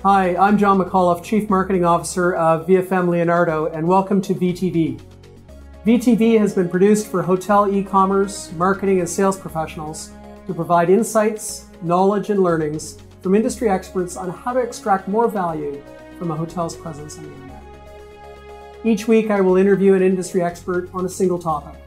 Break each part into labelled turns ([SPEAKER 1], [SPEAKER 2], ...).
[SPEAKER 1] Hi, I'm John McAuliffe, Chief Marketing Officer of VFM Leonardo, and welcome to VTV. VTV has been produced for hotel e-commerce, marketing, and sales professionals to provide insights, knowledge, and learnings from industry experts on how to extract more value from a hotel's presence on the internet. Each week, I will interview an industry expert on a single topic.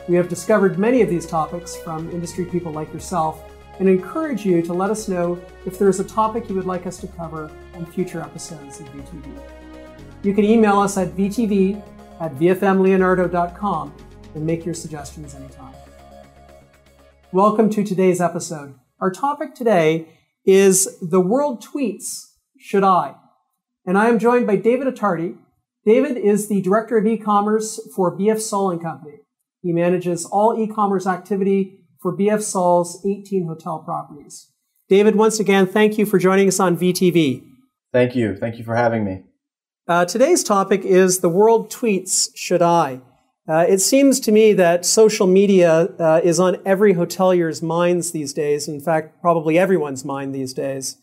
[SPEAKER 1] We have discovered many of these topics from industry people like yourself and encourage you to let us know if there is a topic you would like us to cover on future episodes of VTV. You can email us at vtv@vfmleonardo.com and make your suggestions anytime. Welcome to today's episode. Our topic today is The World Tweets, Should I? And I am joined by David Attardi. David is the Director of E-commerce for BF Saul & Company. He manages all e-commerce activity for BF Saul's 18 hotel properties. David, once again, thank you for joining us on VTV.
[SPEAKER 2] Thank you. Thank you for having me.
[SPEAKER 1] Today's topic is The World Tweets, Should I? It seems to me that social media is on every hotelier's minds these days. In fact, probably everyone's mind these days.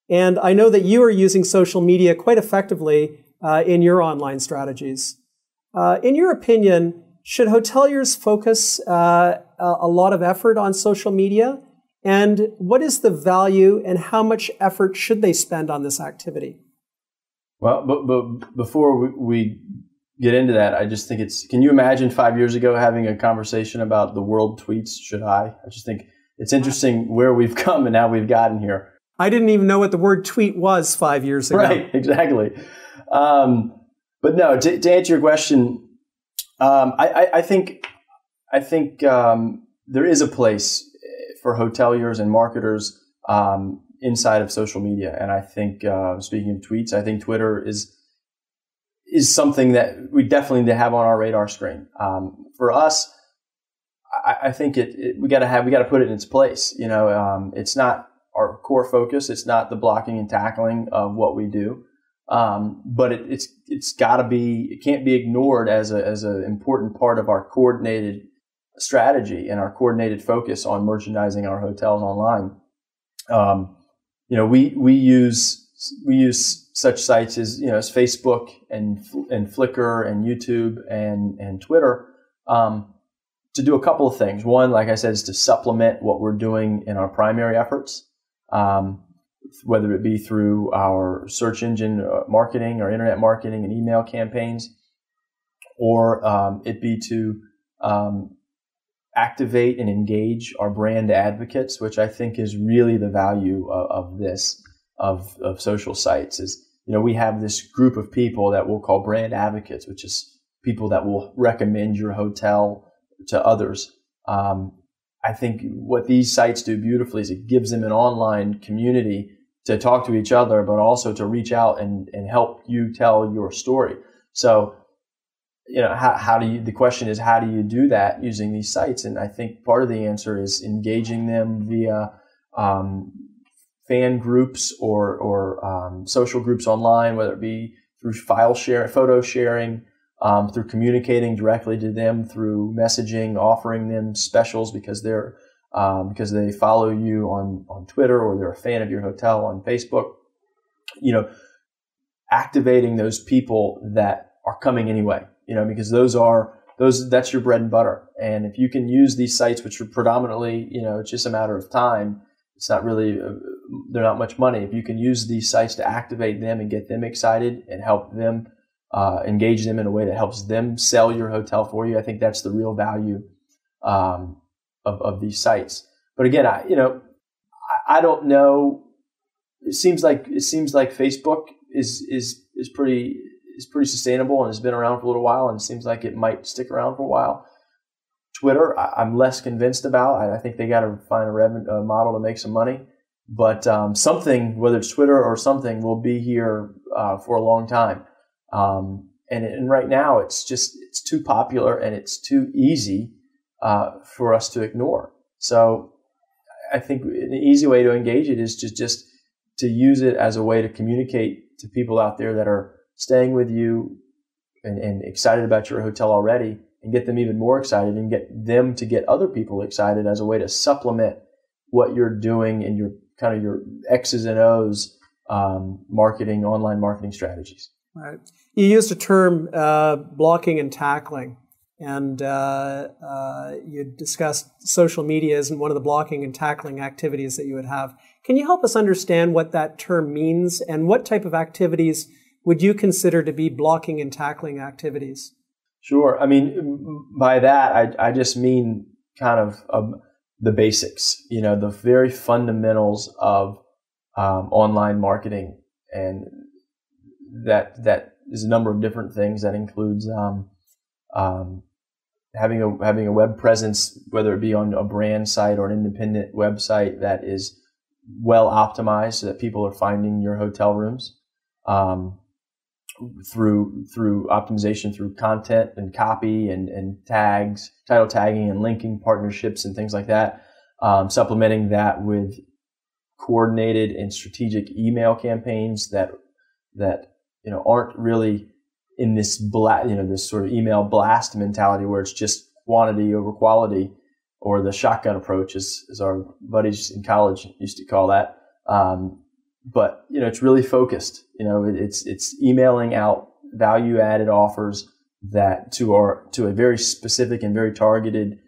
[SPEAKER 1] And I know that you are using social media quite effectively in your online strategies. In your opinion, should hoteliers focus a lot of effort on social media? And what is the value and how much effort should they spend on this activity?
[SPEAKER 2] Well, but before we get into that, I just think can you imagine 5 years ago having a conversation about the world tweets, should I? I just think it's interesting where we've come and how we've gotten here.
[SPEAKER 1] I didn't even know what the word tweet was 5 years ago.
[SPEAKER 2] Right, exactly. But no, to answer your question, I think there is a place for hoteliers and marketers inside of social media, and I think speaking of tweets, I think Twitter is something that we definitely need to have on our radar screen. For us, I think we got to put it in its place. You know, it's not our core focus. It's not the blocking and tackling of what we do. But it's got to be. It can't be ignored as an important part of our coordinated strategy and our coordinated focus on merchandising our hotels online. You know, we use such sites as as Facebook and Flickr and YouTube and Twitter to do a couple of things. One, like I said, is to supplement what we're doing in our primary efforts. Whether it be through our search engine marketing or internet marketing and email campaigns, or it be to activate and engage our brand advocates, which I think is really the value of social sites. Is, we have this group of people that we'll call brand advocates, which is people that will recommend your hotel to others. I think what these sites do beautifully is it gives them an online community to talk to each other, but also to reach out and help you tell your story. So, the question is, how do you do that using these sites? And I think part of the answer is engaging them via fan groups or social groups online, whether it be through file share, photo sharing, through communicating directly to them through messaging, offering them specials because they follow you on Twitter or they're a fan of your hotel on Facebook. Activating those people that are coming anyway, because that's your bread and butter. And if you can use these sites, which are predominantly, it's just a matter of time. It's not really, they're not much money. If you can use these sites to activate them and get them excited and help them engage them in a way that helps them sell your hotel for you, I think that's the real value of these sites. But again, I don't know. It seems like Facebook is pretty sustainable and has been around for a little while, and it seems like it might stick around for a while. Twitter, I'm less convinced about. I think they got to find a model to make some money. But something, whether it's Twitter or something, will be here for a long time. And right now, it's too popular and it's too easy for us to ignore. So I think an easy way to engage it is just to use it as a way to communicate to people out there that are staying with you and excited about your hotel already, and get them even more excited and get them to get other people excited as a way to supplement what you're doing and your X's and O's online marketing strategies.
[SPEAKER 1] Right. You used a term, blocking and tackling, and you discussed social media isn't one of the blocking and tackling activities that you would have. Can you help us understand what that term means, and what type of activities would you consider to be blocking and tackling activities?
[SPEAKER 2] Sure. I mean, by that, I just mean kind of the basics, the very fundamentals of online marketing, and that is a number of different things. That includes having a web presence, whether it be on a brand site or an independent website that is well optimized so that people are finding your hotel rooms through optimization, through content and copy and tags, title tagging and linking partnerships and things like that. Supplementing that with coordinated and strategic email campaigns that aren't really in this this sort of email blast mentality where it's just quantity over quality, or the shotgun approach, as our buddies in college used to call that. But it's really focused. It's emailing out value added offers that to a very specific and very targeted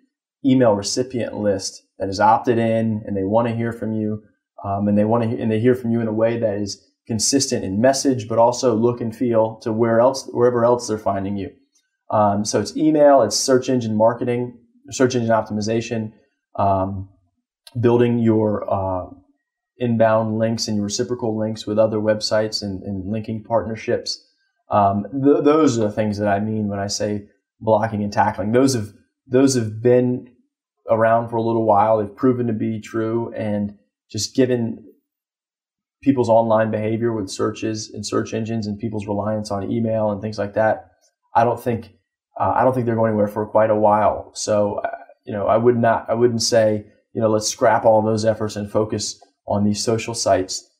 [SPEAKER 2] email recipient list that is opted in, and they want to hear from you, and they hear from you in a way that is consistent in message, but also look and feel to wherever else they're finding you. So it's email, it's search engine marketing, search engine optimization, building your inbound links and your reciprocal links with other websites and linking partnerships. Those are the things that I mean when I say blocking and tackling. Those have been around for a little while. They've proven to be true, and just given people's online behavior with searches and search engines and people's reliance on email and things like that, I don't think they're going anywhere for quite a while. So, I wouldn't say, let's scrap all those efforts and focus on these social sites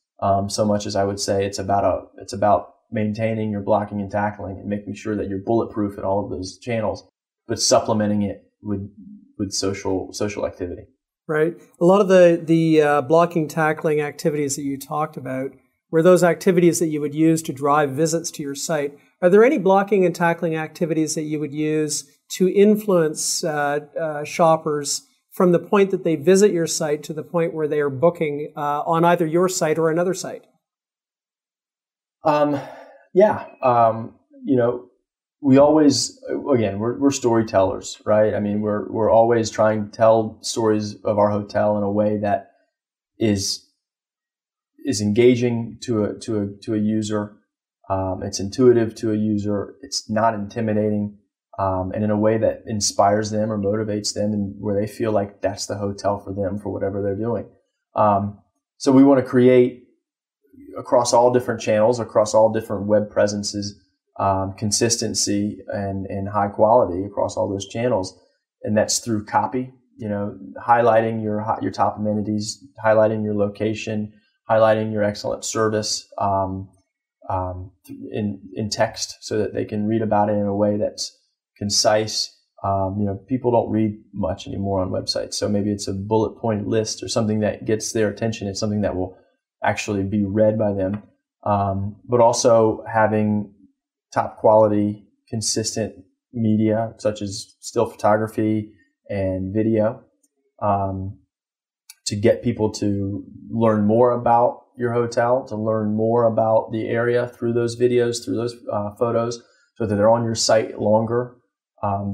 [SPEAKER 2] so much as I would say it's about maintaining your blocking and tackling and making sure that you're bulletproof in all of those channels, but supplementing it with social activity.
[SPEAKER 1] Right. A lot of the blocking, tackling activities that you talked about were those activities that you would use to drive visits to your site. Are there any blocking and tackling activities that you would use to influence shoppers from the point that they visit your site to the point where they are booking on either your site or another site?
[SPEAKER 2] We always, again, we're storytellers, right? I mean, we're always trying to tell stories of our hotel in a way that is engaging to a user. It's intuitive to a user. It's not intimidating, and in a way that inspires them or motivates them, and where they feel like that's the hotel for them for whatever they're doing. So we want to create across all different channels, across all different web presences, consistency and high quality across all those channels, and that's through copy. Highlighting your top amenities, highlighting your location, highlighting your excellent service in text, so that they can read about it in a way that's concise. People don't read much anymore on websites, so maybe it's a bullet point list or something that gets their attention. It's something that will actually be read by them, but also having top quality, consistent media such as still photography and video to get people to learn more about your hotel, to learn more about the area through those videos, through those photos, so that they're on your site longer.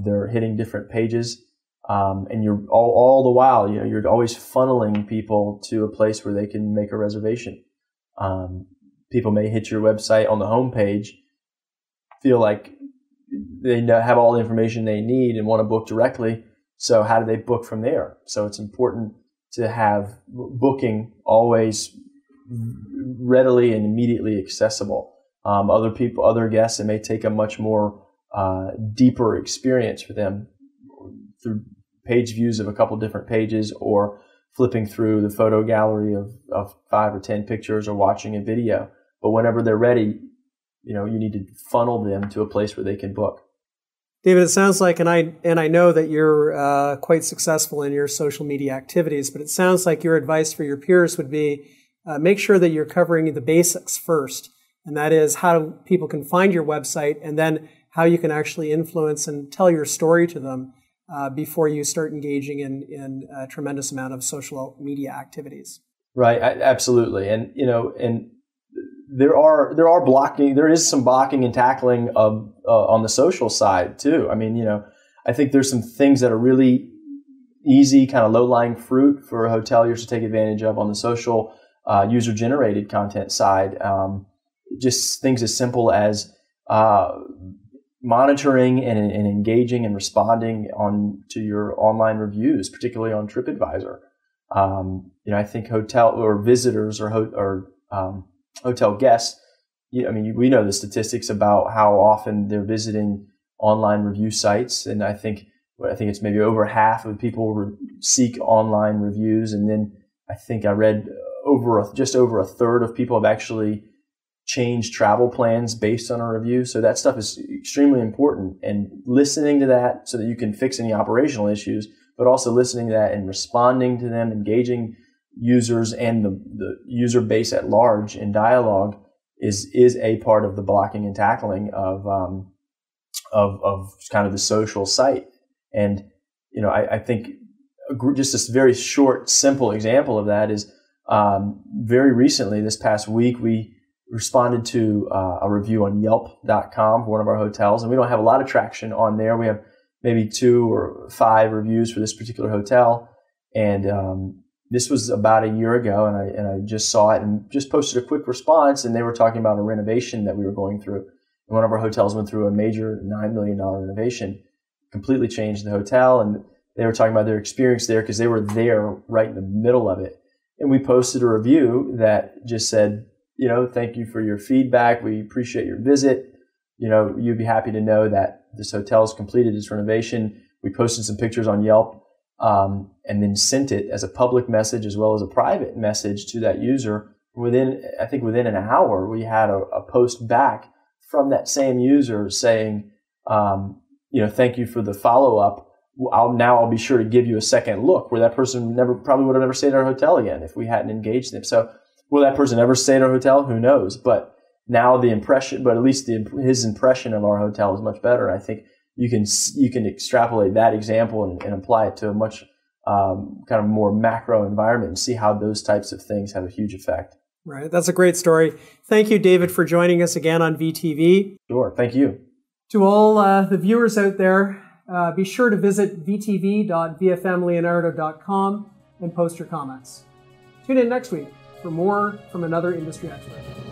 [SPEAKER 2] They're hitting different pages, and you're all the while, you're always funneling people to a place where they can make a reservation. People may hit your website on the homepage, feel like they have all the information they need and want to book directly. So how do they book from there? So it's important to have booking always readily and immediately accessible. Other guests, it may take a much more deeper experience for them through page views of a couple different pages, or flipping through the photo gallery of 5 or 10 pictures, or watching a video. But whenever they're ready, you need to funnel them to a place where they can book.
[SPEAKER 1] David, it sounds like, and I know that you're quite successful in your social media activities, but it sounds like your advice for your peers would be make sure that you're covering the basics first, and that is how people can find your website, and then how you can actually influence and tell your story to them before you start engaging in a tremendous amount of social media activities.
[SPEAKER 2] Right, absolutely, and there is some blocking and tackling of on the social side too. I mean, I think there's some things that are really easy, kind of low-lying fruit for hoteliers to take advantage of on the social user-generated content side. Just things as simple as monitoring and engaging and responding to your online reviews, particularly on TripAdvisor. I think hotel or visitors or hotel guests, we know the statistics about how often they're visiting online review sites, and I think it's maybe over half of people seek online reviews, and then I think I read just over a third of people have actually changed travel plans based on a review. So that stuff is extremely important, and listening to that so that you can fix any operational issues, but also listening to that and responding to them, engaging users and the user base at large in dialogue is a part of the blocking and tackling of kind of the social site. And I think just this very short, simple example of that is very recently, this past week, we responded to a review on Yelp.com for one of our hotels, and we don't have a lot of traction on there. We have maybe 2 or 5 reviews for this particular hotel, and this was about a year ago, and I just saw it and just posted a quick response, and they were talking about a renovation that we were going through. And one of our hotels went through a major $9 million renovation, completely changed the hotel, and they were talking about their experience there because they were there right in the middle of it. And we posted a review that just said, thank you for your feedback. We appreciate your visit. You'd be happy to know that this hotel has completed its renovation. We posted some pictures on Yelp, and then sent it as a public message as well as a private message to that user. Within an hour, we had a post back from that same user saying, thank you for the follow-up. I'll be sure to give you a second look, where that person probably would have never stayed at our hotel again if we hadn't engaged them. So will that person ever stay at our hotel? Who knows? But now at least his impression of our hotel is much better. I think you can extrapolate that example and apply it to a much kind of more macro environment and see how those types of things have a huge effect.
[SPEAKER 1] Right. That's a great story. Thank you, David, for joining us again on VTV.
[SPEAKER 2] Sure. Thank you.
[SPEAKER 1] To all the viewers out there, be sure to visit vtv.vfmleonardo.com and post your comments. Tune in next week for more from another industry expert.